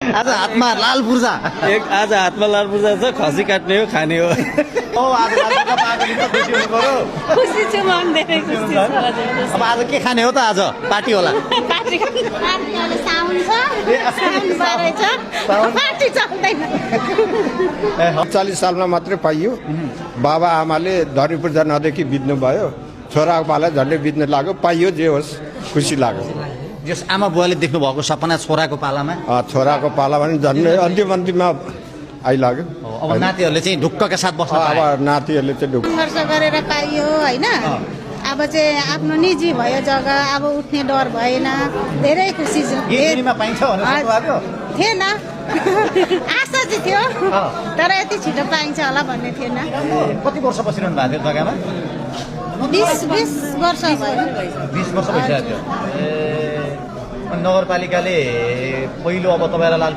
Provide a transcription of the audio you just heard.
आज हातमा लाल पूर्जा आज हातमा लाल पूर्जा छ खसी काट्ने हो खाने हो ओ आज लाल पूर्जा पाएकोले त खुसी हुनु पर्यो खुसी छु म धेरै खुसी छु अब आज के खाने हो त आज पार्टी होला पार्टी अहिले साउन छ साउन बारे छ पार्टी चल्दैन 40 सालमा मात्रै पाइयो बाबा आमाले धनी पूर्जा नदेखि बित्नु भयो छोराको पाला झन्डै बित्न लाग्यो पाइयो जे होस् खुसी लाग्यो जस आमा बुवाले देख्नु भएको सपना छोराको पालामा छोराको पाला भने झन्डै अन्तिममा आइलाग्यो अब नातिहरूले चाहिँ ढुक्कका साथ बस्न पाए अब नातिहरूले चाहिँ ढुक्क खर्च गरेर पाइयो हैन अब चाहिँ आफ्नो निजी भयो जग्गा अब उठ्ने डर भएन धेरै खुसी छु गिरिमा पाइन्छ भनेर सोच्नु भएको थिएन आशा चाहिँ थियो तर यति छिटो पाइन्छ होला भन्ने थिएन कति वर्ष बसिरहनु भएको थियो जग्गामा 20 वर्ष भयो 20 वर्ष भइसक्यो ए अनि नगरपालिकाले पहिलो अब तपाईँलाई लाल